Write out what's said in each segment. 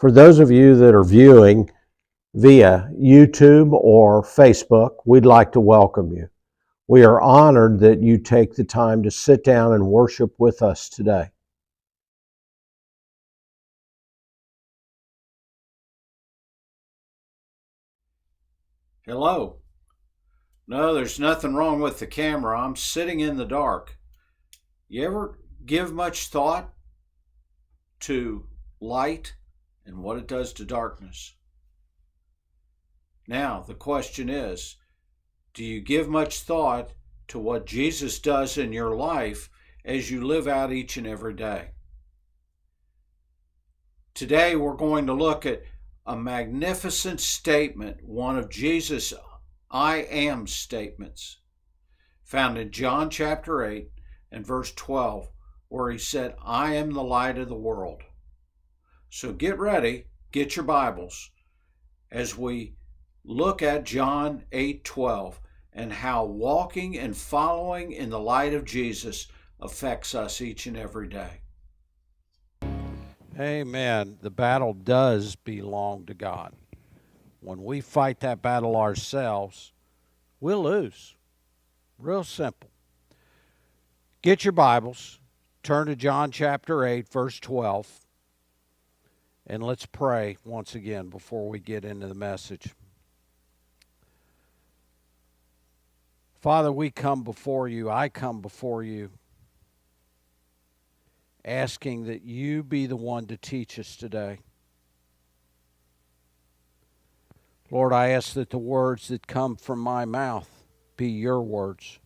For those of you that are viewing via YouTube or Facebook, we'd like to welcome you. We are honored that you take the time to sit down and worship with us today. Hello. No, there's nothing wrong with the camera. I'm sitting in the dark. You ever give much thought to light and what it does to darkness? Now, the question is, do you give much thought to what Jesus does in your life as you live out each and every day? Today, we're going to look at a magnificent statement, one of Jesus' I am statements, found in John chapter 8 and verse 12, where he said, I am the light of the world. So get ready, get your Bibles, as we look at John 8:12 and how walking and following in the light of Jesus affects us each and every day. Amen. The battle does belong to God. When we fight that battle ourselves, we'll lose. Real simple. Get your Bibles, turn to John chapter 8, verse 12, and let's pray once again before we get into the message. Father, we come before you, I come before you, asking that you be the one to teach us today. Lord, I ask that the words that come from my mouth be your words.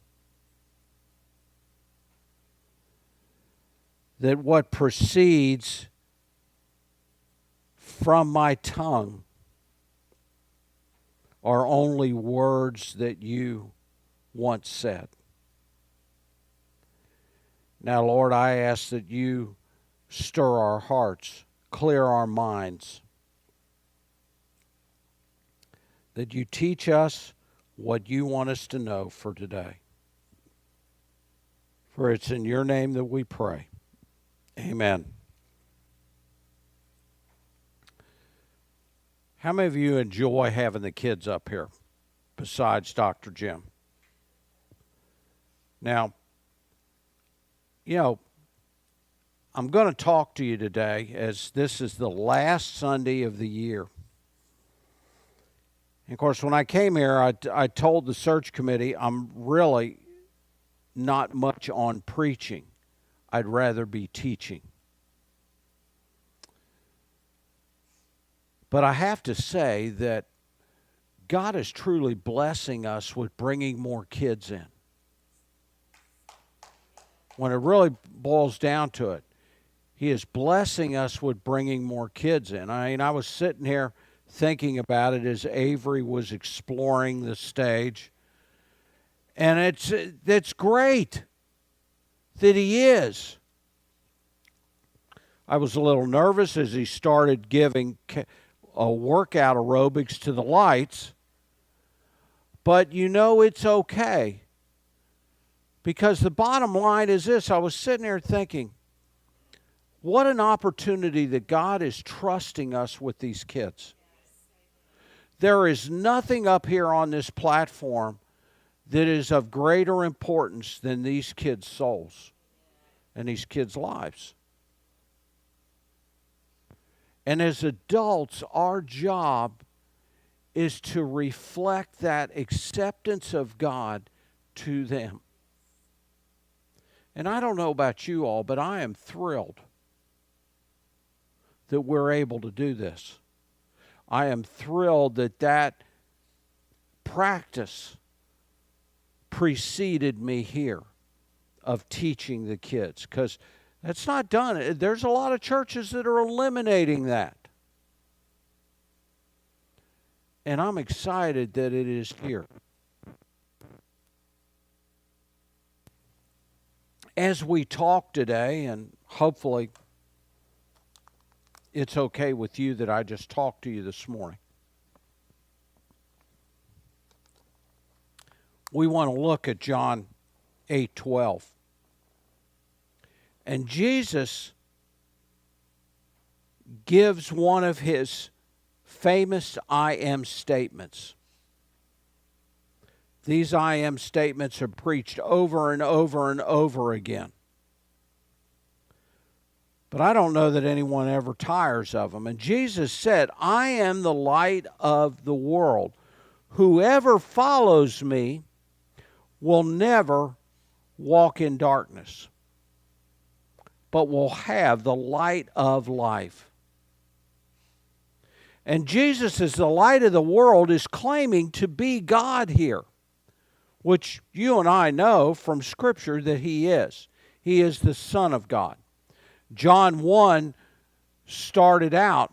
That what proceeds from my tongue are only words that you once said. Now, Lord, I ask that you stir our hearts, clear our minds, that you teach us what you want us to know for today. For it's in your name that we pray. Amen. How many of you enjoy having the kids up here besides Dr. Jim? Now, I'm going to talk to you today as this is the last Sunday of the year. And of course, when I came here, I told the search committee I'm really not much on preaching. I'd rather be teaching. But I have to say that God is truly blessing us with bringing more kids in. When it really boils down to it, He is blessing us with bringing more kids in. I was sitting here thinking about it as Avery was exploring the stage. And it's great that he is. I was a little nervous as he started giving a workout aerobics to the lights. But it's okay. Because the bottom line is this. I was sitting there thinking, what an opportunity that God is trusting us with these kids. There is nothing up here on this platform that is of greater importance than these kids' souls and these kids' lives. And as adults, our job is to reflect that acceptance of God to them. And I don't know about you all, but I am thrilled that we're able to do this. I am thrilled that practice preceded me here of teaching the kids, because that's not done. There's a lot of churches that are eliminating that. And I'm excited that it is here. As we talk today, and hopefully it's okay with you that I just talked to you this morning, we want to look at John 8:12. And Jesus gives one of his famous I am statements. These I am statements are preached over and over and over again. But I don't know that anyone ever tires of them. And Jesus said, I am the light of the world. Whoever follows me will never walk in darkness, but will have the light of life. And Jesus, as the light of the world, is claiming to be God here, which you and I know from Scripture that he is. He is the Son of God. John 1 started out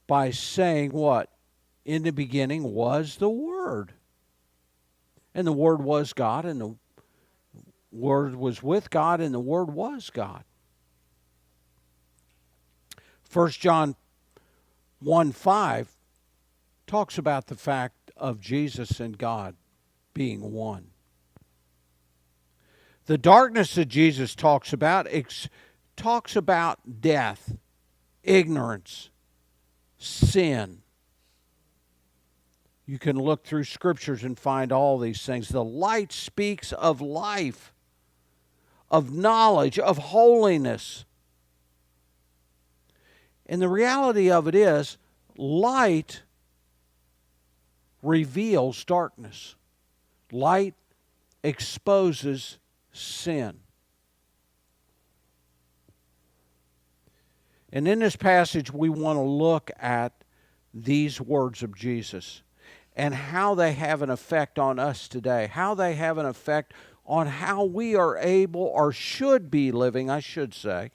by saying what? In the beginning was the Word. And the Word was God, and the Word was with God, and the Word was God. 1 John 1:5 talks about the fact of Jesus and God being one. The darkness that Jesus talks about death, ignorance, sin. You can look through scriptures and find all these things. The light speaks of life, of knowledge, of holiness. And the reality of it is, light reveals darkness. Light exposes sin. And in this passage, we want to look at these words of Jesus and how they have an effect on us today, how they have an effect on how we are able or should be living, I should say,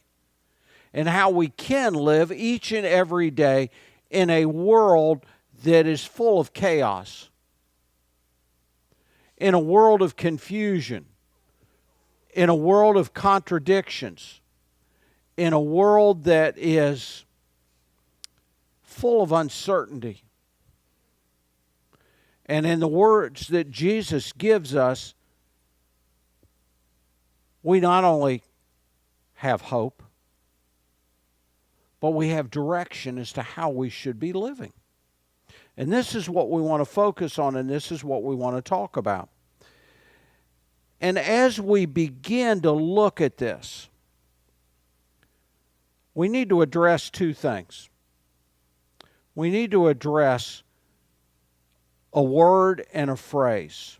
and how we can live each and every day in a world that is full of chaos, in a world of confusion, in a world of contradictions, in a world that is full of uncertainty. And in the words that Jesus gives us, we not only have hope, but we have direction as to how we should be living. And this is what we want to focus on, and this is what we want to talk about. And as we begin to look at this, we need to address two things. We need to address a word and a phrase.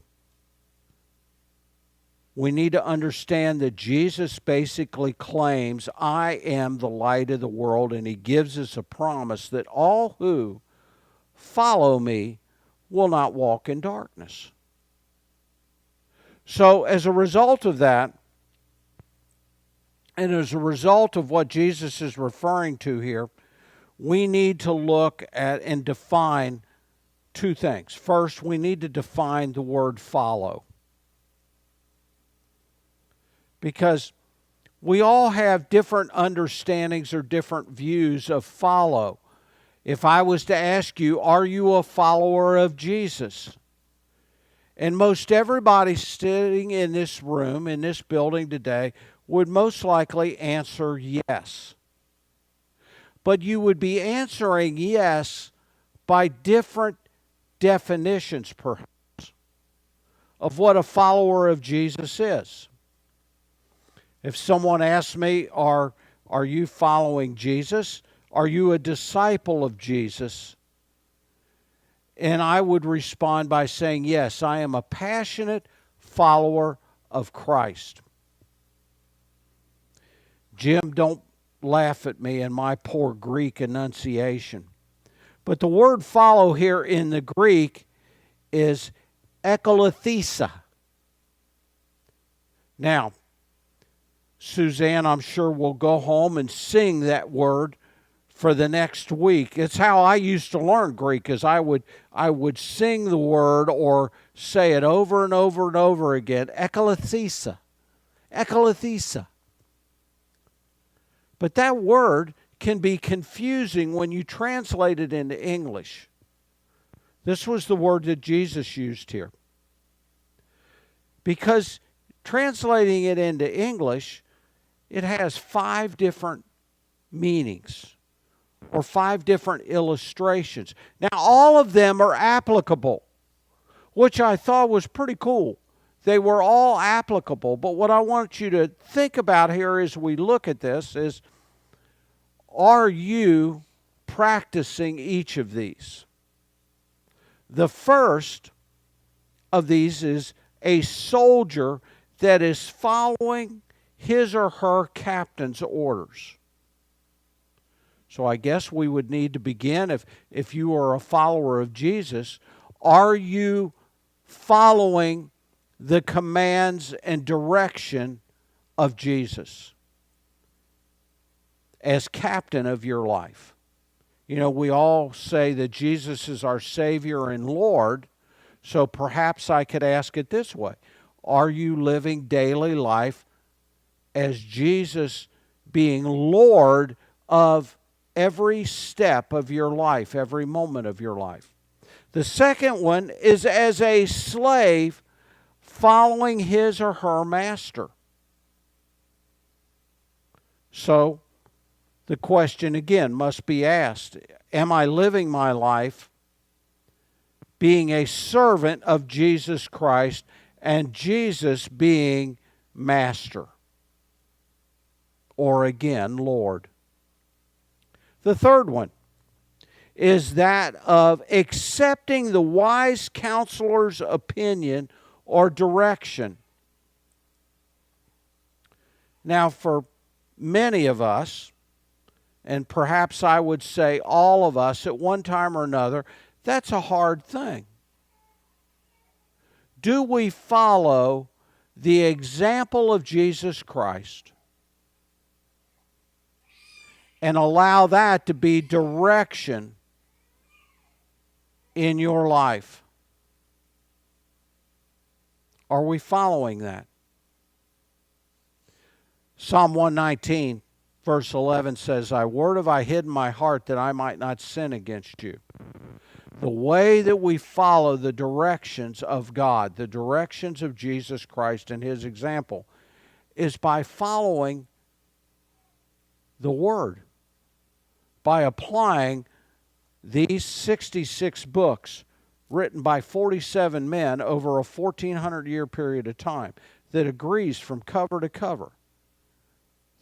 We need to understand that Jesus basically claims, I am the light of the world, and he gives us a promise that all who follow me will not walk in darkness. So as a result of that, and as a result of what Jesus is referring to here, we need to look at and define two things. First, we need to define the word follow. Because we all have different understandings or different views of follow. If I was to ask you, are you a follower of Jesus? And most everybody sitting in this room, in this building today, would most likely answer yes. But you would be answering yes by different definitions, perhaps, of what a follower of Jesus is. If someone asks me, are you following Jesus? Are you a disciple of Jesus? And I would respond by saying, yes, I am a passionate follower of Christ. Jim, don't laugh at me and my poor Greek enunciation. But the word follow here in the Greek is ekolathesa. Now, Suzanne, I'm sure, will go home and sing that word for the next week. It's how I used to learn Greek, is I would sing the word or say it over and over and over again. Ekolathesa. Ekolathesa. But that word can be confusing when you translate it into English. This was the word that Jesus used here. Because translating it into English, it has 5 different meanings or 5 different illustrations. Now, all of them are applicable, which I thought was pretty cool. They were all applicable, but what I want you to think about here as we look at this is, are you practicing each of these? The first of these is a soldier that is following his or her captain's orders. So I guess we would need to begin, if you are a follower of Jesus, are you following the commands and direction of Jesus as captain of your life? You know, we all say that Jesus is our Savior and Lord, so perhaps I could ask it this way. Are you living daily life as Jesus being Lord of every step of your life, every moment of your life? The second one is as a slave following his or her master. So the question again must be asked, am I living my life being a servant of Jesus Christ and Jesus being master? Or again, Lord. The third one is that of accepting the wise counselor's opinion or direction. Now, for many of us, and perhaps I would say all of us at one time or another, that's a hard thing. Do we follow the example of Jesus Christ and allow that to be direction in your life? Are we following that? Psalm 119, verse 11 says, Thy word have I hid in my heart that I might not sin against you. The way that we follow the directions of God, the directions of Jesus Christ and His example, is by following the Word, by applying these 66 books written by 47 men over a 1,400-year period of time that agrees from cover to cover.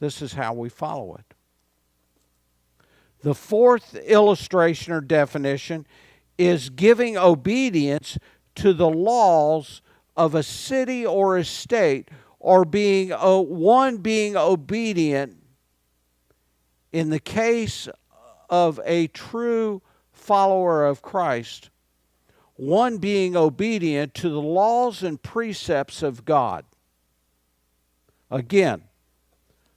This is how we follow it. The fourth illustration or definition is giving obedience to the laws of a city or a state, or being obedient in the case of a true follower of Christ, one being obedient to the laws and precepts of God. Again,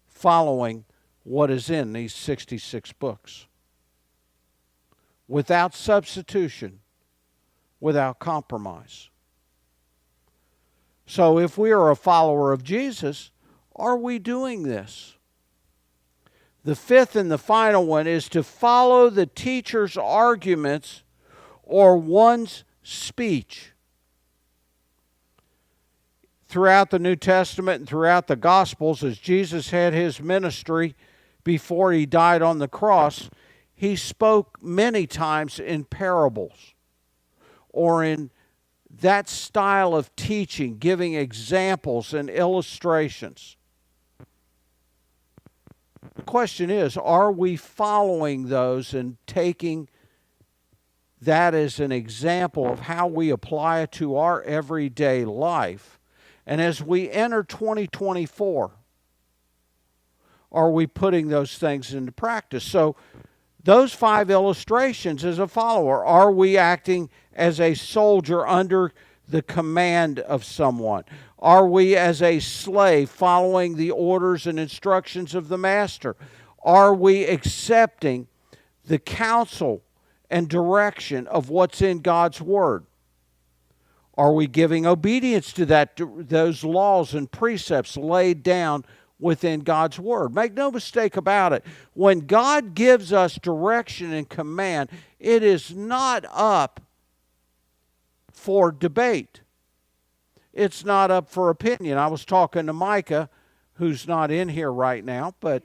following what is in these 66 books. Without substitution, without compromise. So if we are a follower of Jesus, are we doing this? The fifth and the final one is to follow the teacher's arguments or one's speech. Throughout the New Testament and throughout the Gospels, as Jesus had his ministry before he died on the cross, he spoke many times in parables or in that style of teaching, giving examples and illustrations. The question is, are we following those and taking that as an example of how we apply it to our everyday life? And as we enter 2024, are we putting those things into practice? So those 5 illustrations as a follower, are we acting as a soldier under the command of someone? Are we as a slave following the orders and instructions of the master? Are we accepting the counsel and direction of what's in God's Word? Are we giving obedience to those laws and precepts laid down within God's Word? Make no mistake about it. When God gives us direction and command, it is not up for debate. It's not up for opinion. I was talking to Micah, who's not in here right now, but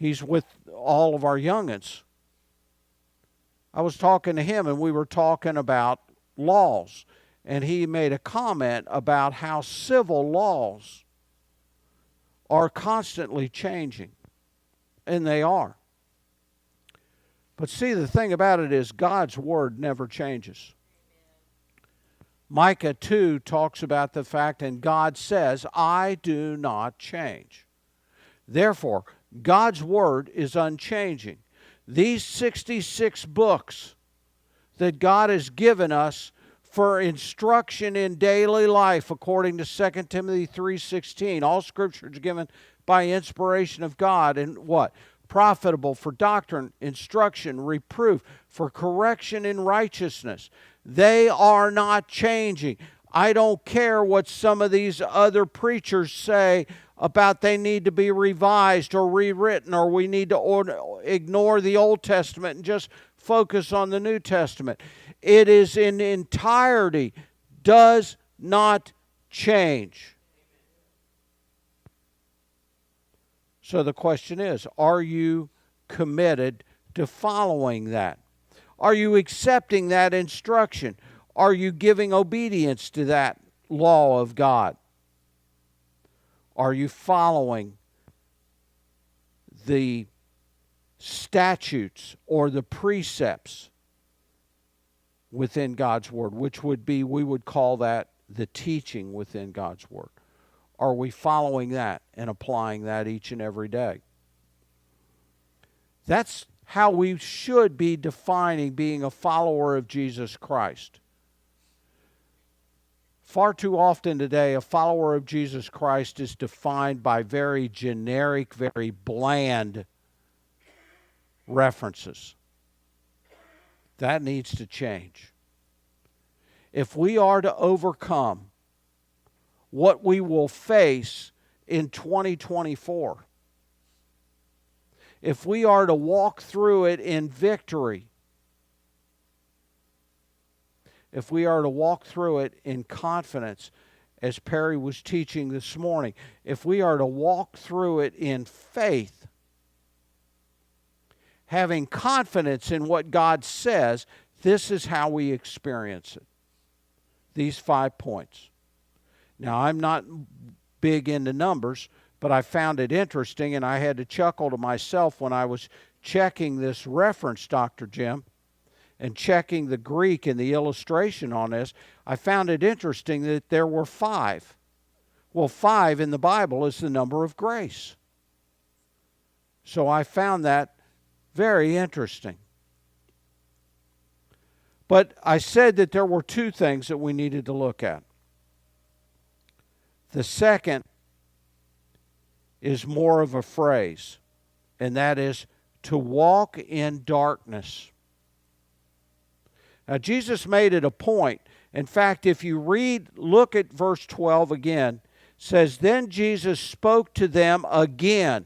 He's with all of our youngins. I was talking to him, and we were talking about laws, and he made a comment about how civil laws are constantly changing, and they are. But see, the thing about it is God's word never changes. Micah 2 talks about the fact, and God says, I do not change. Therefore, God's word is unchanging. These 66 books that God has given us for instruction in daily life, according to 2 Timothy 3:16, all Scripture is given by inspiration of God, and what? Profitable for doctrine, instruction, reproof, for correction in righteousness. They are not changing. I don't care what some of these other preachers say about they need to be revised or rewritten, or we need to ignore the Old Testament and just focus on the New Testament. It is in entirety, does not change. So the question is, are you committed to following that? Are you accepting that instruction? Are you giving obedience to that law of God? Are you following the statutes or the precepts within God's Word, which would be, we would call that the teaching within God's Word? Are we following that and applying that each and every day? That's how we should be defining being a follower of Jesus Christ. Far too often today, a follower of Jesus Christ is defined by very generic, very bland references. That needs to change. If we are to overcome what we will face in 2024, if we are to walk through it in victory, if we are to walk through it in confidence, as Perry was teaching this morning, if we are to walk through it in faith, having confidence in what God says, this is how we experience it. These 5 points. Now, I'm not big into numbers, but I found it interesting, and I had to chuckle to myself when I was checking this reference, Dr. Jim, and checking the Greek and the illustration on this. I found it interesting that there were 5. Well, 5 in the Bible is the number of grace. So I found that very interesting. But I said that there were 2 things that we needed to look at. The second is more of a phrase, and that is to walk in darkness. Now, Jesus made it a point. In fact, if you look at verse 12 again, it says, then Jesus spoke to them again.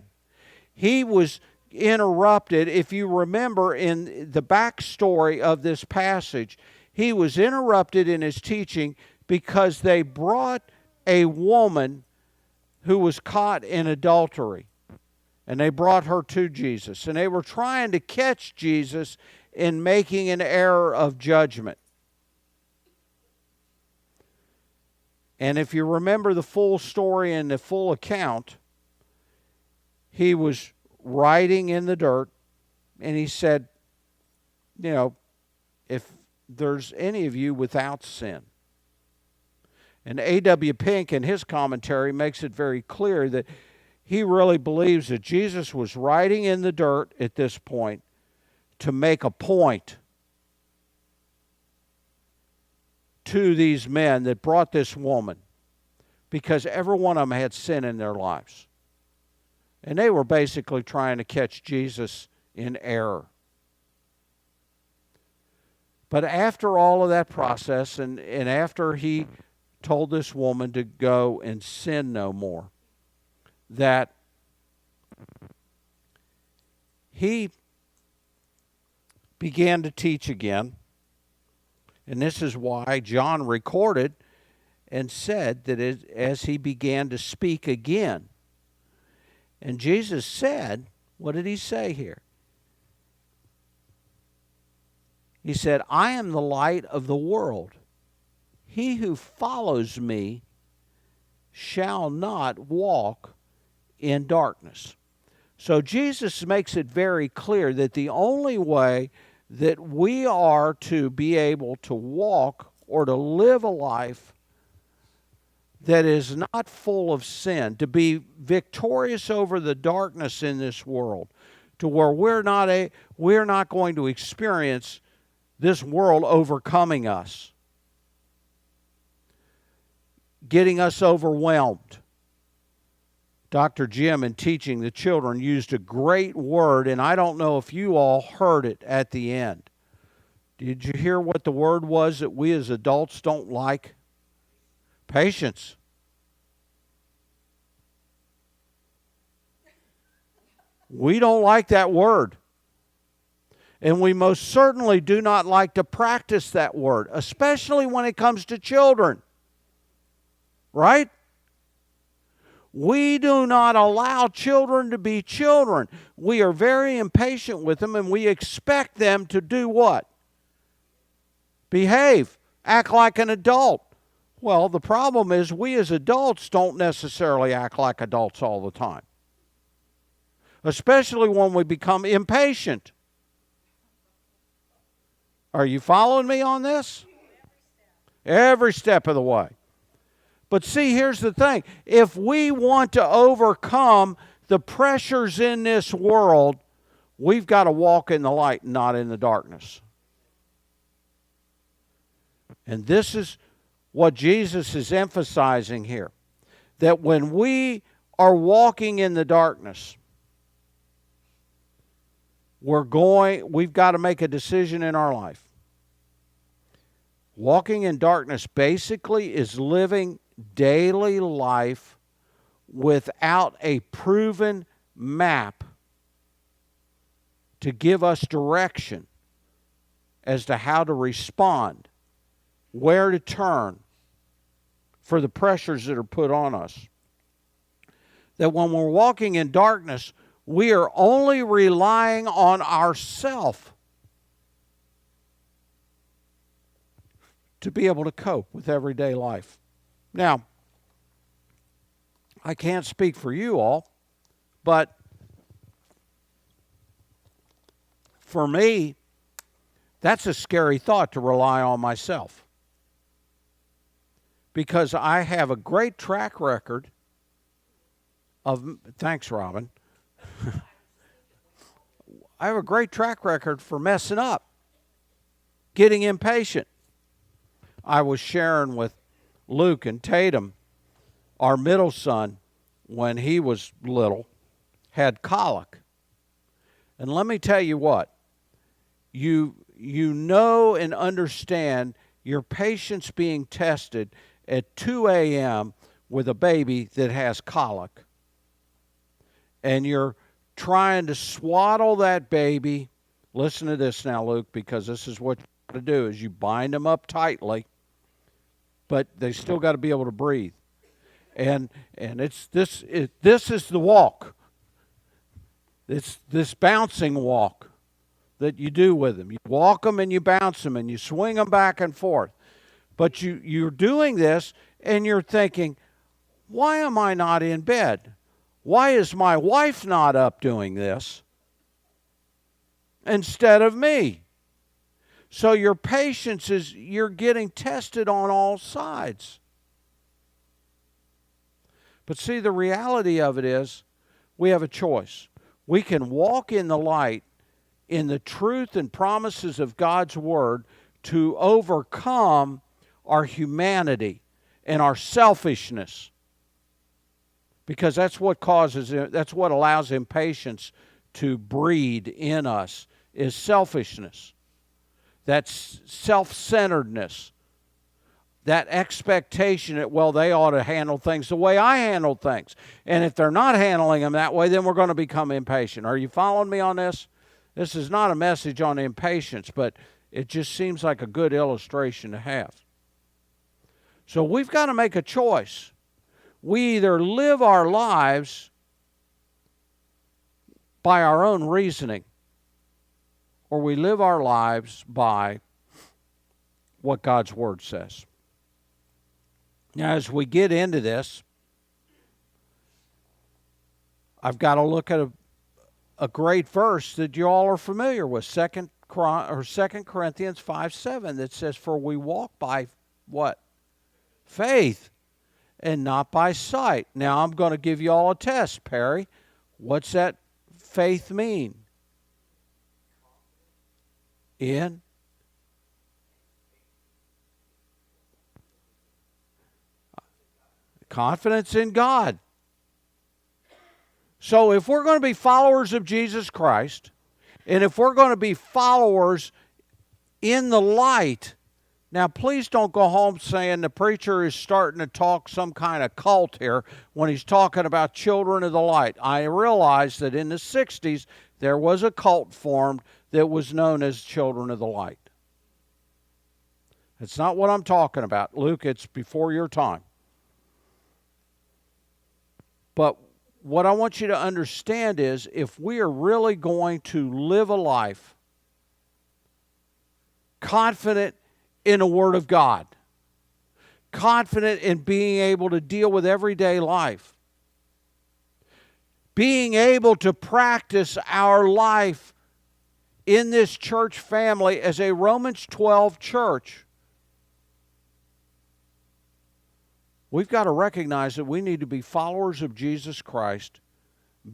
He was interrupted. If you remember in the backstory of this passage, he was interrupted in his teaching because they brought a woman who was caught in adultery. And they brought her to Jesus. And they were trying to catch Jesus in making an error of judgment. And if you remember the full story and the full account, he was writing in the dirt, and he said, if there's any of you without sin. And A.W. Pink in his commentary makes it very clear that he really believes that Jesus was writing in the dirt at this point to make a point to these men that brought this woman, because every one of them had sin in their lives. And they were basically trying to catch Jesus in error. But after all of that process, and after he told this woman to go and sin no more, that he began to teach again. And this is why John recorded and said that as he began to speak again. And Jesus said What did he say here? He said, I am the light of the world. He who follows me shall not walk in darkness. So Jesus makes it very clear that the only way that we are to be able to walk or to live a life that is not full of sin, to be victorious over the darkness in this world, to where we're not going to experience this world overcoming us, getting us overwhelmed. Dr. Jim, in teaching the children, used a great word, and I don't know if you all heard it at the end. Did you hear what the word was that we as adults don't like? Patience. We don't like that word. And we most certainly do not like to practice that word, especially when it comes to children. Right? We do not allow children to be children. We are very impatient with them, and we expect them to do what? Behave, act like an adult. Well, the problem is we as adults don't necessarily act like adults all the time, especially when we become impatient. Are you following me on this? Every step of the way. But see, here's the thing. If we want to overcome the pressures in this world, we've got to walk in the light and not in the darkness. And this is what Jesus is emphasizing here. That when we are walking in the darkness, we've got to make a decision in our life. Walking in darkness basically is living daily life without a proven map to give us direction as to how to respond, where to turn for the pressures that are put on us. That when we're walking in darkness, we are only relying on ourselves to be able to cope with everyday life. Now, I can't speak for you all, but for me, that's a scary thought to rely on myself. Because I have a great track record of, thanks, Robin. I have a great track record for messing up, getting impatient. I was sharing with Luke and Tatum, our middle son, when he was little, had colic. And let me tell you what, you know and understand your patience being tested at 2 a.m. with a baby that has colic. And you're trying to swaddle that baby. Listen to this now, Luke, because this is what you got to do, is you bind them up tightly, but they still got to be able to breathe. And this is the walk. It's this bouncing walk that you do with them. You walk them and you bounce them and you swing them back and forth. But you're doing this and you're thinking, why am I not in bed? Why is my wife not up doing this instead of me? So your patience is, you're getting tested on all sides. But see, the reality of it is we have a choice. We can walk in the light, in the truth and promises of God's Word, to overcome our humanity and our selfishness. Because that's what allows impatience to breed in us, is selfishness. That's self-centeredness. That expectation that, well, they ought to handle things the way I handle things. And if they're not handling them that way, then we're going to become impatient. Are you following me on this? This is not a message on impatience, but it just seems like a good illustration to have. So we've got to make a choice. We either live our lives by our own reasoning, or we live our lives by what God's Word says. Now, as we get into this, I've got to look at a great verse that you all are familiar with, 2 Corinthians 5:7, that says, "For we walk by" what? Faith, and not by sight. Now, I'm going to give you all a test, Perry. What's that faith mean? In? Confidence in God. So if we're going to be followers of Jesus Christ, and if we're going to be followers in the light, now please don't go home saying the preacher is starting to talk some kind of cult here when he's talking about children of the light. I realize that in the 60s there was a cult formed that was known as children of the light. It's not what I'm talking about, Luke. It's before your time. But what I want you to understand is, if we are really going to live a life confident in the Word of God, confident in being able to deal with everyday life, being able to practice our life in this church family as a Romans 12 church, we've got to recognize that we need to be followers of Jesus Christ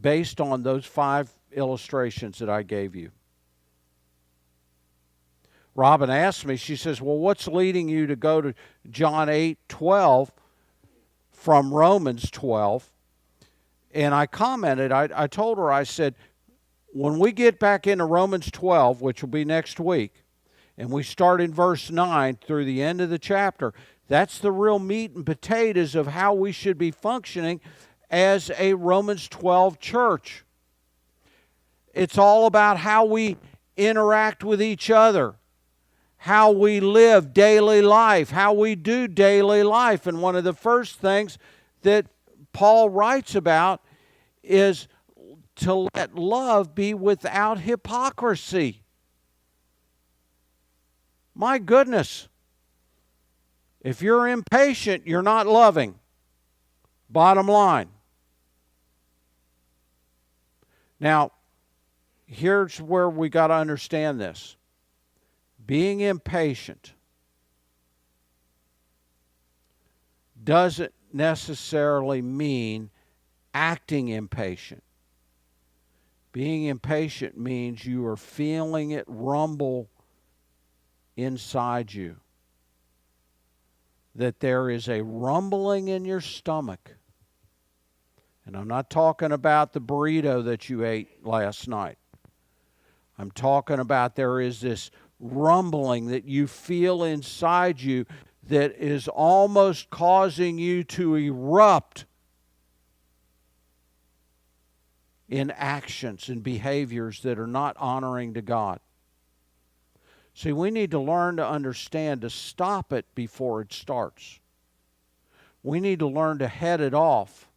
based on those 5 illustrations that I gave you. Robin asked me, she says, well, what's leading you to go to John 8:12 from Romans 12? And I commented, I told her, I said, when we get back into Romans 12, which will be next week, and we start in verse 9 through the end of the chapter, that's the real meat and potatoes of how we should be functioning as a Romans 12 church. It's all about how we interact with each other, how we live daily life, how we do daily life. And one of the first things that Paul writes about is to let love be without hypocrisy. My goodness. If you're impatient, you're not loving. Bottom line. Now, here's where we got to understand this. Being impatient doesn't necessarily mean acting impatient. Being impatient means you are feeling it rumble inside you. That there is a rumbling in your stomach. And I'm not talking about the burrito that you ate last night. I'm talking about there is this rumbling that you feel inside you that is almost causing you to erupt in actions and behaviors that are not honoring to God. See, we need to learn to understand to stop it before it starts. We need to learn to head it off.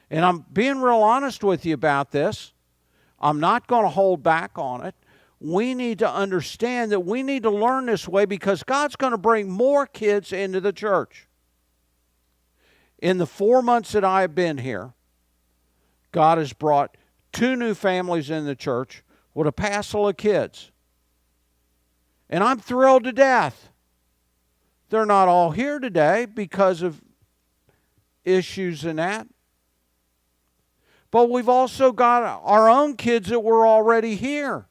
And I'm being real honest with you about this. I'm not going to hold back on it. We need to understand that we need to learn this way because God's going to bring more kids into the church. In the 4 months that I have been here, God has brought 2 new families in the church with a passel of kids. And I'm thrilled to death. They're not all here today because of issues and that. But we've also got our own kids that were already here.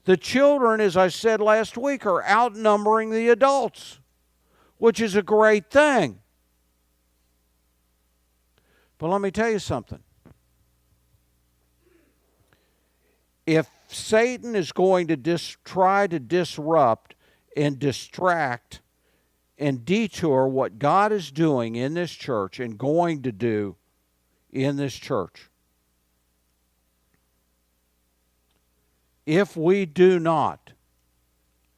The children, as I said last week, are outnumbering the adults, which is a great thing. But let me tell you something. If Satan is going to try to disrupt and distract and detour what God is doing in this church and going to do in this church, if we do not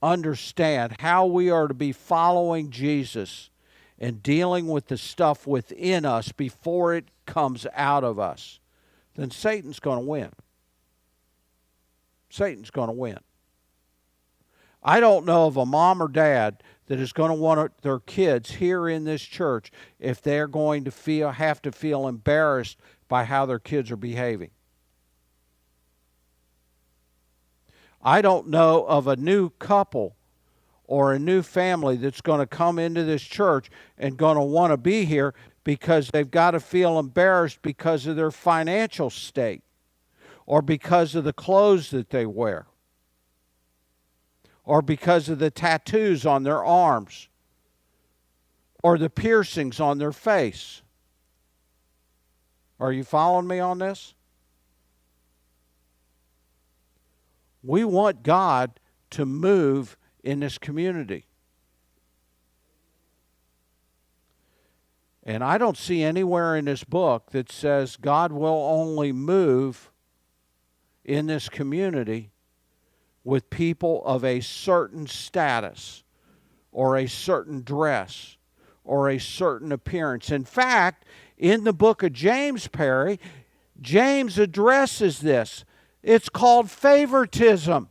understand how we are to be following Jesus and dealing with the stuff within us before it comes out of us, then Satan's going to win. Satan's going to win. I don't know of a mom or dad that is going to want their kids here in this church if they're going to have to feel embarrassed by how their kids are behaving. I don't know of a new couple or a new family that's going to come into this church and going to want to be here because they've got to feel embarrassed because of their financial state or because of the clothes that they wear or because of the tattoos on their arms or the piercings on their face. Are you following me on this? We want God to move in this community. And I don't see anywhere in this book that says God will only move in this community with people of a certain status or a certain dress or a certain appearance. In fact, in the book of James, Perry, James addresses this. It's called favoritism.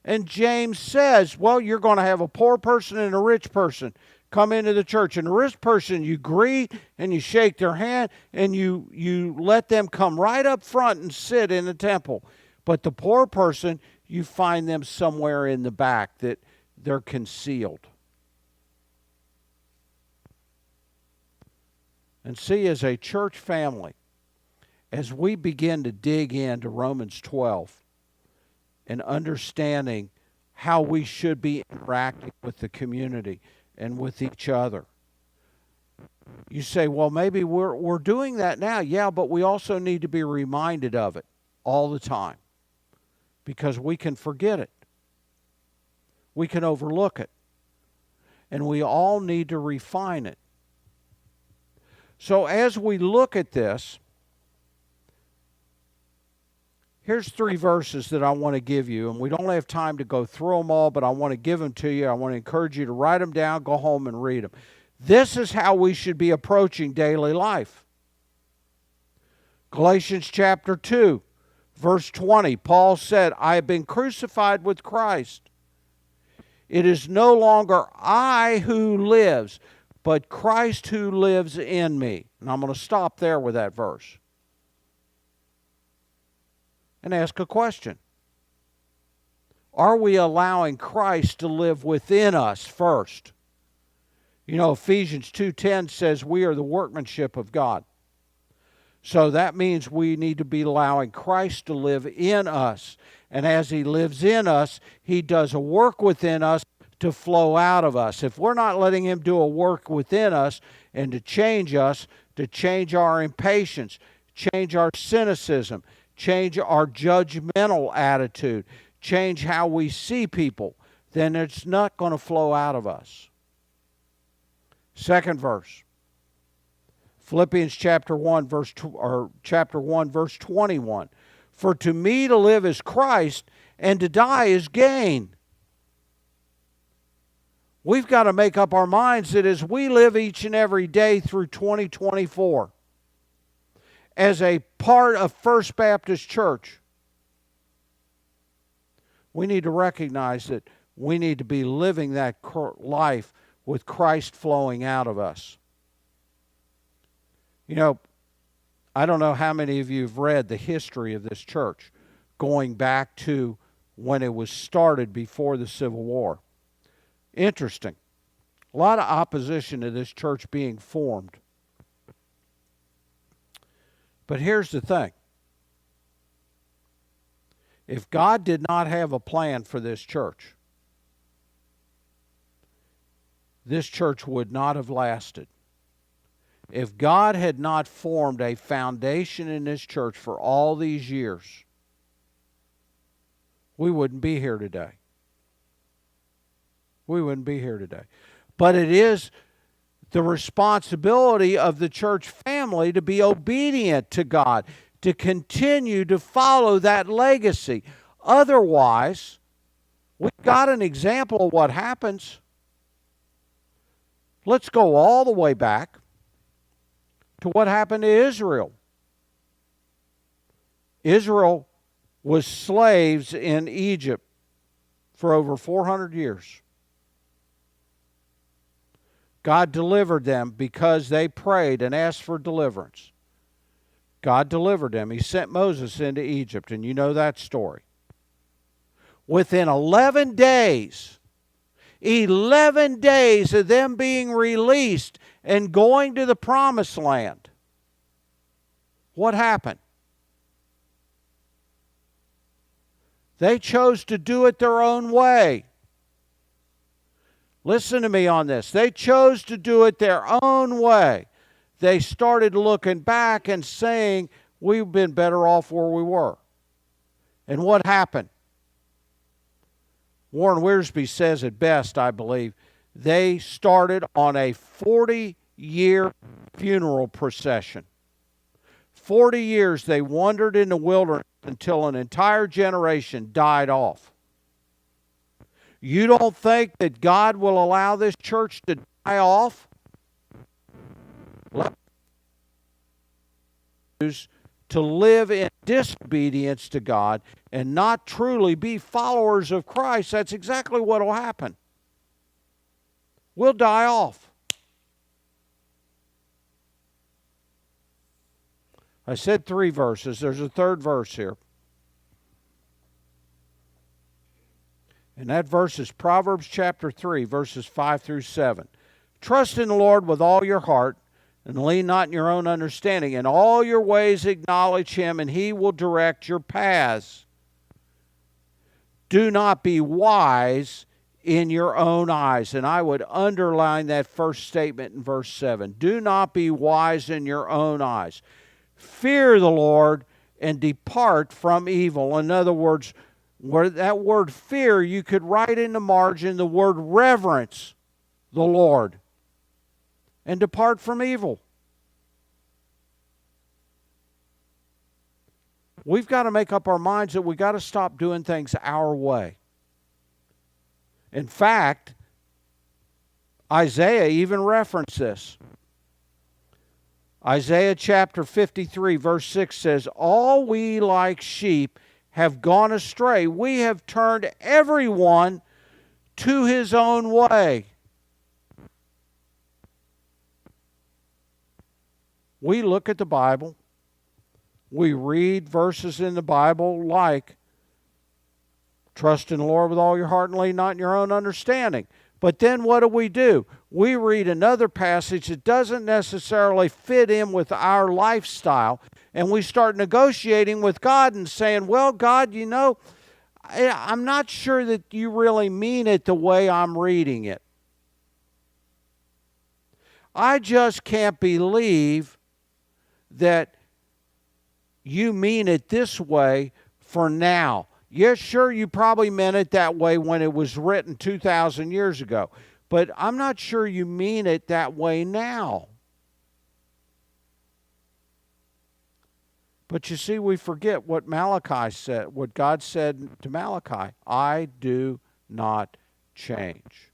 And James says, well, you're going to have a poor person and a rich person come into the church. And the rich person, you greet and you shake their hand and you let them come right up front and sit in the temple. But the poor person, you find them somewhere in the back that they're concealed. And see, as a church family, as we begin to dig into Romans 12 and understanding how we should be interacting with the community and with each other, you say, well, maybe we're doing that now. Yeah, but we also need to be reminded of it all the time because we can forget it. We can overlook it. And we all need to refine it. So as we look at this, here's 3 verses that I want to give you, and we don't have time to go through them all, but I want to give them to you. I want to encourage you to write them down, go home and read them. This is how we should be approaching daily life. Galatians chapter 2, verse 20, Paul said, I have been crucified with Christ. It is no longer I who lives, but Christ who lives in me. And I'm going to stop there with that verse and ask a question. Are we allowing Christ to live within us first? You know, Ephesians 2:10 says we are the workmanship of God. So that means we need to be allowing Christ to live in us. And as He lives in us, He does a work within us to flow out of us. If we're not letting Him do a work within us and to change us, to change our impatience, change our cynicism, change our judgmental attitude, change how we see people, then it's not going to flow out of us. Second verse. Philippians chapter 1 verse 21. For to me to live is Christ, and to die is gain. We've got to make up our minds that as we live each and every day through 2024, as a part of First Baptist Church, we need to recognize that we need to be living that life with Christ flowing out of us. You know, I don't know how many of you have read the history of this church, going back to when it was started before the Civil War. Interesting. A lot of opposition to this church being formed. But here's the thing. If God did not have a plan for this church would not have lasted. If God had not formed a foundation in this church for all these years, we wouldn't be here today. We wouldn't be here today. But it is the responsibility of the church family to be obedient to God, to continue to follow that legacy. Otherwise, we've got an example of what happens. Let's go all the way back to what happened to Israel. Israel was slaves in Egypt for over 400 years. God delivered them because they prayed and asked for deliverance. God delivered them. He sent Moses into Egypt, and you know that story. Within 11 days of them being released and going to the promised land, what happened? They chose to do it their own way. Listen to me on this. They chose to do it their own way. They started looking back and saying, we've been better off where we were. And what happened? Warren Wiersbe says it best, I believe. They started on a 40-year funeral procession. 40 years they wandered in the wilderness until an entire generation died off. You don't think that God will allow this church to die off? To live in disobedience to God and not truly be followers of Christ, that's exactly what will happen. We'll die off. I said 3 verses. There's a third verse here. And that verse is Proverbs chapter 3, verses 5 through 7. Trust in the Lord with all your heart, and lean not in your own understanding. In all your ways acknowledge him, and he will direct your paths. Do not be wise in your own eyes. And I would underline that first statement in verse 7. Do not be wise in your own eyes. Fear the Lord and depart from evil. In other words, where that word fear, you could write in the margin the word reverence the Lord and depart from evil. We've got to make up our minds that we've got to stop doing things our way. In fact, Isaiah even referenced this. Isaiah chapter 53 verse 6 says, all we like sheep have gone astray. We have turned everyone to his own way. We look at the Bible. We read verses in the Bible like, trust in the Lord with all your heart and lean not in your own understanding. But then what do? We read another passage that doesn't necessarily fit in with our lifestyle, and we start negotiating with God and saying, well, God, you know, I'm not sure that you really mean it the way I'm reading it. I just can't believe that you mean it this way for now. Yeah, sure, you probably meant it that way when it was written 2,000 years ago. But I'm not sure you mean it that way now. But you see, we forget what Malachi said, what God said to Malachi. I do not change.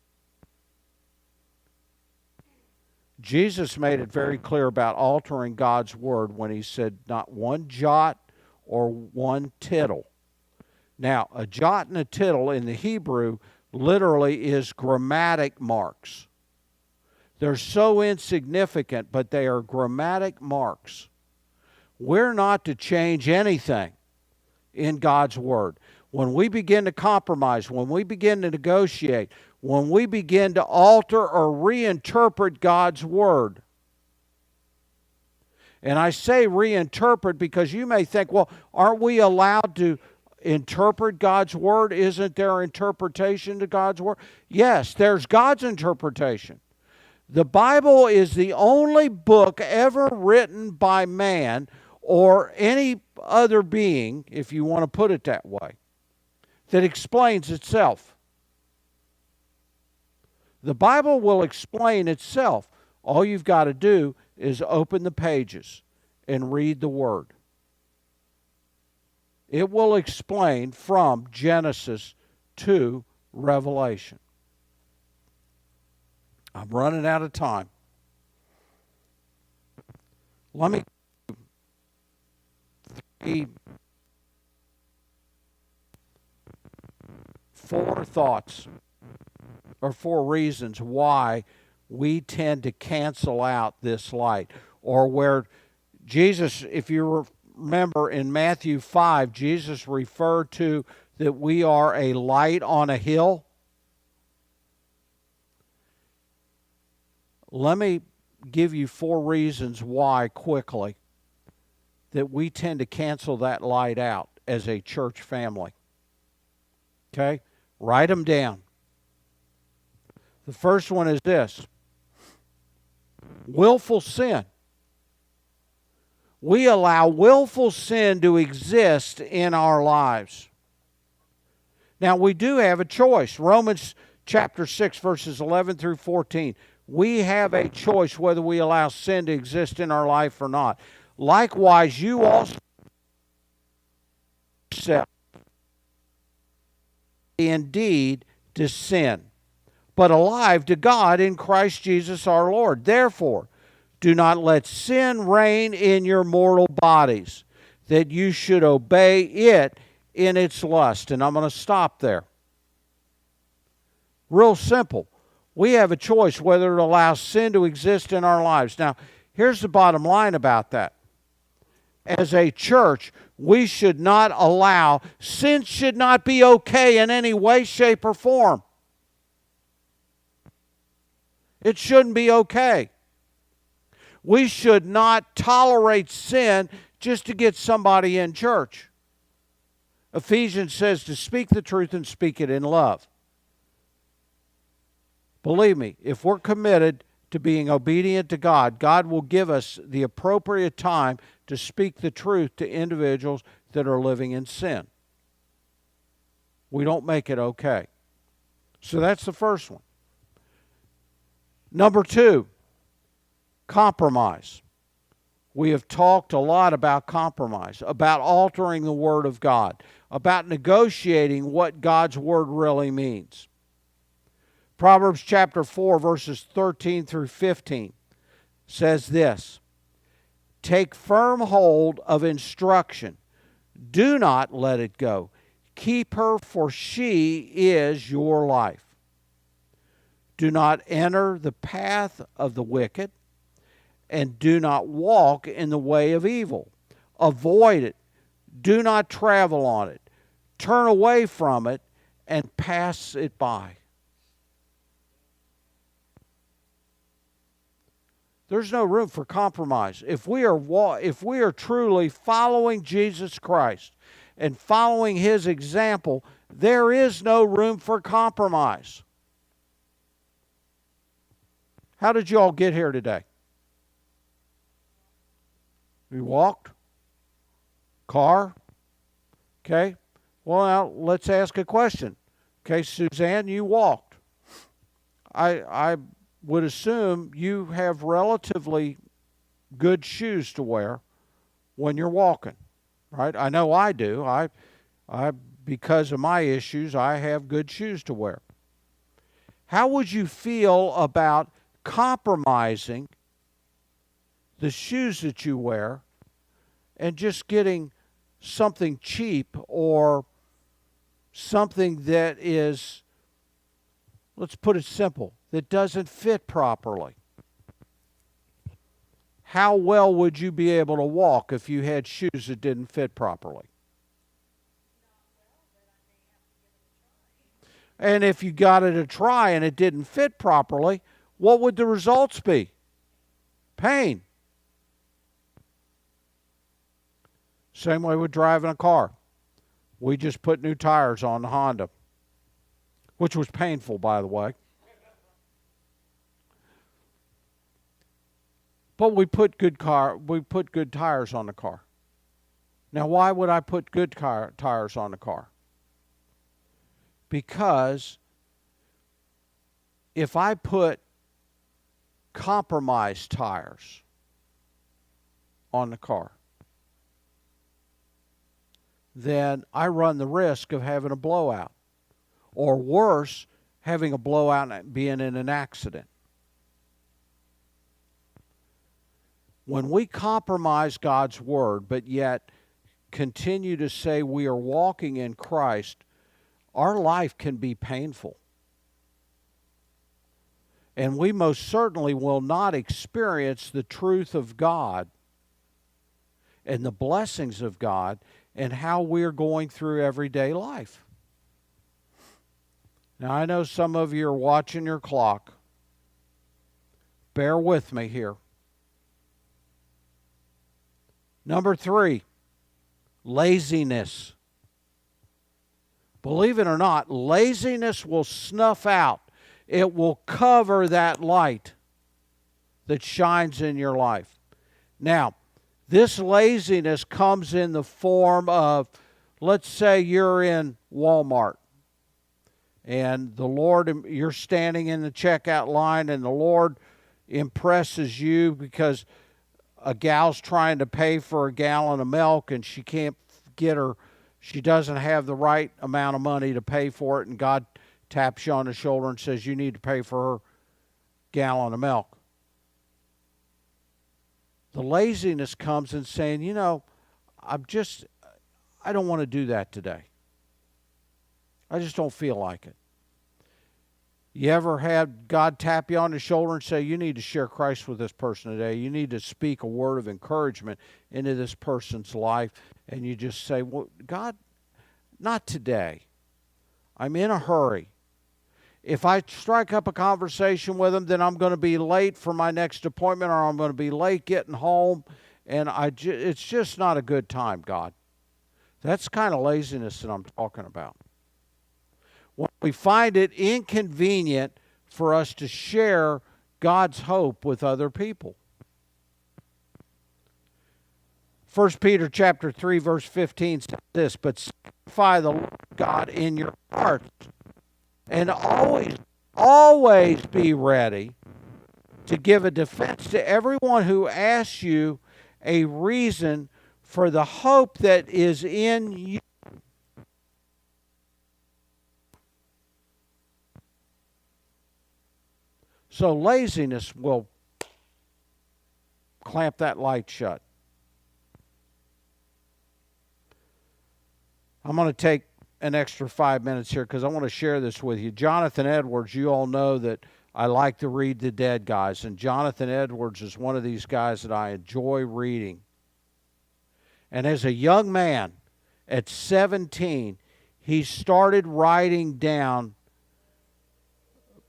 Jesus made it very clear about altering God's word when he said not one jot or one tittle. Now, a jot and a tittle in the Hebrew literally is grammatic marks. They're so insignificant, but they are grammatic marks. We're not to change anything in God's word. When we begin to compromise, when we begin to negotiate, when we begin to alter or reinterpret God's word. And I say reinterpret because you may think, well, aren't we allowed to interpret God's word? Isn't there interpretation to God's word? Yes, there's God's interpretation. The Bible is the only book ever written by man or any other being, if you want to put it that way, that explains itself. The Bible will explain itself. All you've got to do is open the pages and read the Word. It will explain from Genesis to Revelation. I'm running out of time. Let me three 4 thoughts or 4 reasons why we tend to cancel out this light, or where Jesus, if you remember in Matthew 5, Jesus referred to that we are a light on a hill. Let me give you 4 reasons why quickly that we tend to cancel that light out as a church family. Okay? Write them down. The first one is this: willful sin. We allow willful sin to exist in our lives. Now, we do have a choice. Romans chapter 6, verses 11 through 14. We have a choice whether we allow sin to exist in our life or not. Likewise, you also accept indeed to sin, but alive to God in Christ Jesus our Lord. Therefore, do not let sin reign in your mortal bodies, that you should obey it in its lust. And I'm going to stop there. Real simple. We have a choice whether to allow sin to exist in our lives. Now, here's the bottom line about that. As a church, we should not allow, sin should not be okay in any way, shape, or form. It shouldn't be okay. We should not tolerate sin just to get somebody in church. Ephesians says to speak the truth and speak it in love. Believe me, if we're committed to being obedient to God, God will give us the appropriate time to speak the truth to individuals that are living in sin. We don't make it okay. So that's the first one. Number 2, compromise. We have talked a lot about compromise, about altering the Word of God, about negotiating what God's Word really means. Proverbs chapter 4, verses 13 through 15 says this: take firm hold of instruction. Do not let it go. Keep her, for she is your life. Do not enter the path of the wicked, and do not walk in the way of evil. Avoid it. Do not travel on it. Turn away from it and pass it by. There's no room for compromise. If we are truly following Jesus Christ and following His example, there is no room for compromise. How did you all get here today? We walked? Car? Okay. Well, now let's ask a question. Okay, Suzanne, you walked. I would assume you have relatively good shoes to wear when you're walking, right? I know I do. I because of my issues, I have good shoes to wear. How would you feel about compromising the shoes that you wear and just getting something cheap or something that is, let's put it simple, that doesn't fit properly? How well would you be able to walk if you had shoes that didn't fit properly? And if you got it a try and it didn't fit properly, what would the results be? Pain. Same way with driving a car. We just put new tires on the Honda, which was painful, by the way. But we put good tires on the car. Now, why would I put good tires on the car? Because if I put compromised tires on the car, then I run the risk of having a blowout, or worse, having a blowout and being in an accident. When we compromise God's word, but yet continue to say we are walking in Christ, our life can be painful. And we most certainly will not experience the truth of God and the blessings of God and how we're going through everyday life. Now, I know some of you are watching your clock. Bear with me here. Number 3, laziness. Believe it or not, laziness will snuff out. It will cover that light that shines in your life. Now, this laziness comes in the form of, let's say you're in Walmart and the Lord, you're standing in the checkout line and the Lord impresses you because a gal's trying to pay for a gallon of milk and she can't get her, she doesn't have the right amount of money to pay for it, and God taps you on the shoulder and says you need to pay for her gallon of milk. The laziness comes in saying, you know, I don't want to do that today. I just don't feel like it. You ever had God tap you on the shoulder and say, you need to share Christ with this person today. You need to speak a word of encouragement into this person's life. And you just say, well, God, not today. I'm in a hurry. If I strike up a conversation with them, then I'm going to be late for my next appointment, or I'm going to be late getting home. And it's just not a good time, God. That's the kind of laziness that I'm talking about. When we find it inconvenient for us to share God's hope with other people. 1 Peter chapter 3, verse 15 says this, but sanctify the Lord God in your hearts, and always be ready to give a defense to everyone who asks you a reason for the hope that is in you. So laziness will clamp that light shut. I'm going to take an extra 5 minutes here because I want to share this with you. Jonathan Edwards, you all know that I like to read the dead guys, and Jonathan Edwards is one of these guys that I enjoy reading. And as a young man, at 17, he started writing down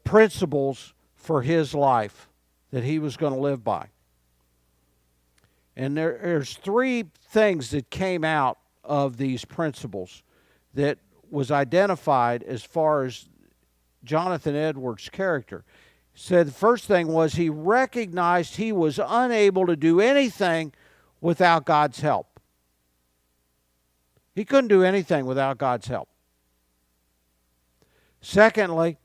principles for his life that he was going to live by. And there's 3 things that came out of these principles that was identified as far as Jonathan Edwards' character. Said the first thing was he recognized he was unable to do anything without God's help. He couldn't do anything without God's help. Secondly,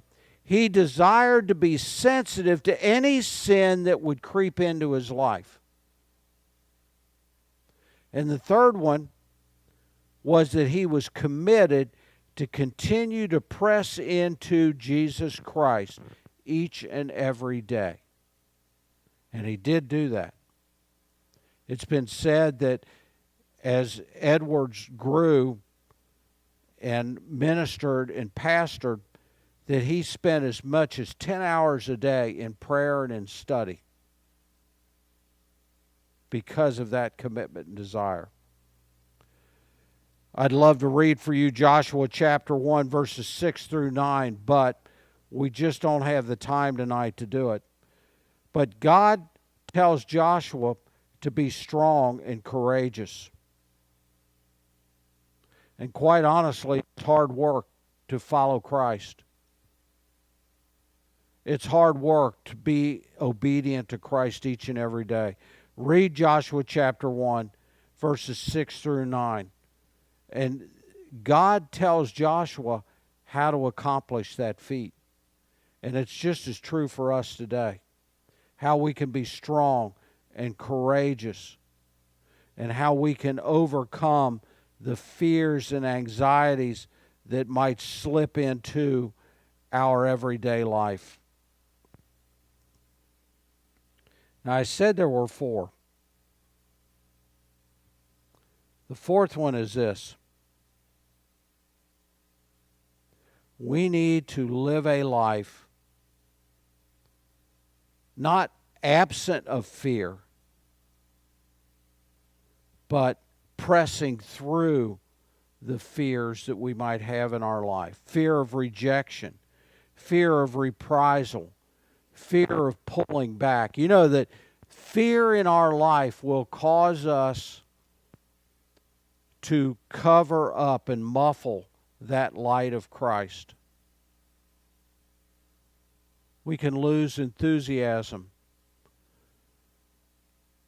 he desired to be sensitive to any sin that would creep into his life. And the third one was that he was committed to continue to press into Jesus Christ each and every day. And he did do that. It's been said that as Edwards grew and ministered and pastored, that he spent as much as 10 hours a day in prayer and in study because of that commitment and desire. I'd love to read for you Joshua chapter 1, verses 6 through 9, but we just don't have the time tonight to do it. But God tells Joshua to be strong and courageous. And quite honestly, it's hard work to follow Christ. It's hard work to be obedient to Christ each and every day. Read Joshua chapter 1, verses 6 through 9. And God tells Joshua how to accomplish that feat. And it's just as true for us today. How we can be strong and courageous. And how we can overcome the fears and anxieties that might slip into our everyday life. Now, I said there were 4. The fourth one is this. We need to live a life not absent of fear, but pressing through the fears that we might have in our life. Fear of rejection, fear of reprisal, fear of pulling back. You know that fear in our life will cause us to cover up and muffle that light of Christ. We can lose enthusiasm.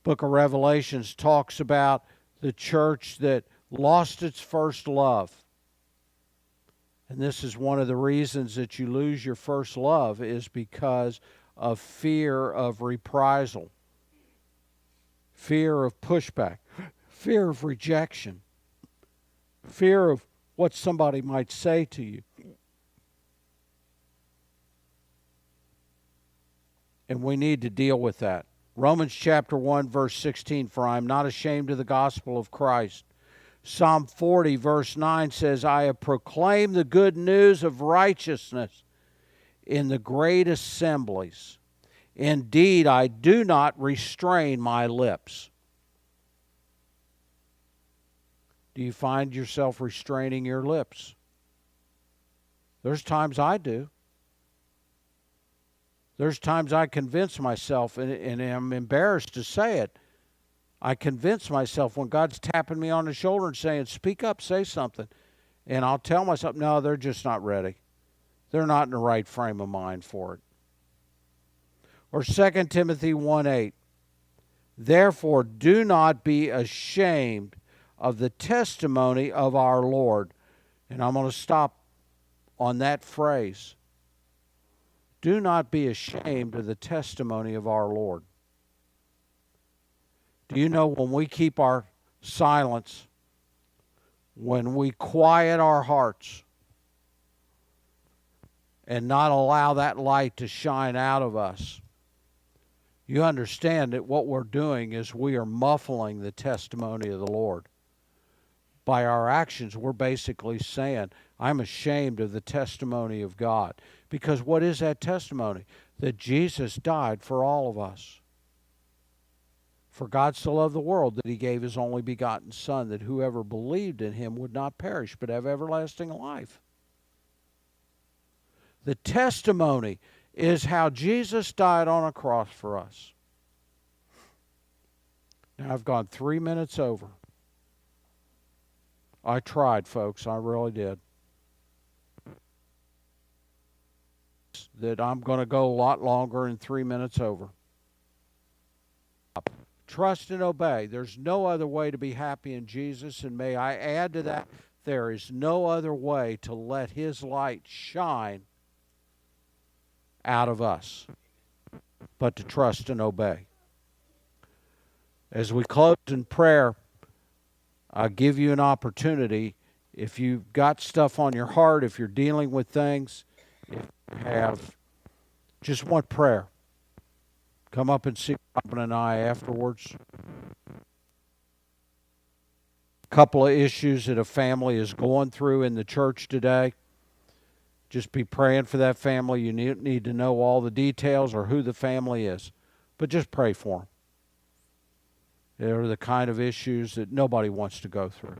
Book of Revelations talks about the church that lost its first love. And this is one of the reasons that you lose your first love, is because of fear of reprisal, fear of pushback, fear of rejection, fear of what somebody might say to you. And we need to deal with that. Romans chapter 1, verse 16, for I am not ashamed of the gospel of Christ. Psalm 40, verse 9 says, I have proclaimed the good news of righteousness in the great assemblies. Indeed, I do not restrain my lips. Do you find yourself restraining your lips? There's times I do. There's times I convince myself, and I'm embarrassed to say it, I convince myself when God's tapping me on the shoulder and saying, speak up, say something. And I'll tell myself, no, they're just not ready. They're not in the right frame of mind for it. Or 2 Timothy 1:8, therefore do not be ashamed of the testimony of our Lord. And I'm going to stop on that phrase. Do not be ashamed of the testimony of our Lord. Do you know when we keep our silence, when we quiet our hearts and not allow that light to shine out of us, you understand that what we're doing is we are muffling the testimony of the Lord. By our actions, we're basically saying, I'm ashamed of the testimony of God. Because what is that testimony? That Jesus died for all of us. For God so loved the world that he gave his only begotten Son, that whoever believed in him would not perish, but have everlasting life. The testimony is how Jesus died on a cross for us. Now, I've gone 3 minutes over. I tried, folks. I really did. That I'm going to go a lot longer and 3 minutes over. Trust and obey. There's no other way to be happy in Jesus. And may I add to that, there is no other way to let his light shine out of us but to trust and obey. As we close in prayer, I'll give you an opportunity. If you've got stuff on your heart, if you're dealing with things, if you have just want prayer, come up and see Robin and I afterwards. A couple of issues that a family is going through in the church today. Just be praying for that family. You need to know all the details or who the family is. But just pray for them. They're the kind of issues that nobody wants to go through.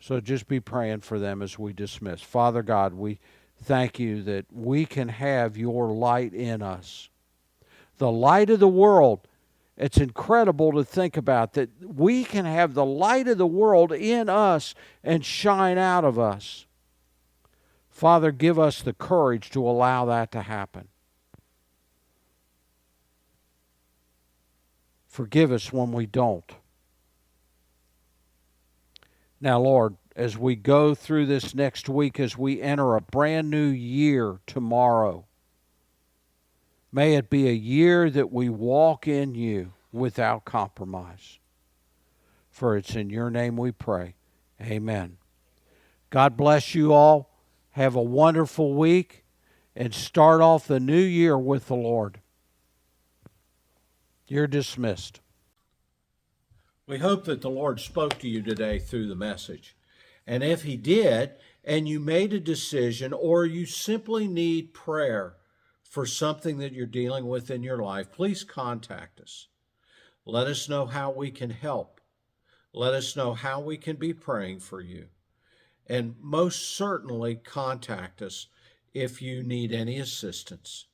So just be praying for them as we dismiss. Father God, we thank you that we can have your light in us. The light of the world. It's incredible to think about that we can have the light of the world in us and shine out of us. Father, give us the courage to allow that to happen. Forgive us when we don't. Now, Lord, as we go through this next week, as we enter a brand new year tomorrow, may it be a year that we walk in you without compromise. For it's in your name we pray. Amen. God bless you all. Have a wonderful week and start off the new year with the Lord. You're dismissed. We hope that the Lord spoke to you today through the message. And if he did, and you made a decision, or you simply need prayer for something that you're dealing with in your life, please contact us. Let us know how we can help. Let us know how we can be praying for you. And most certainly contact us if you need any assistance.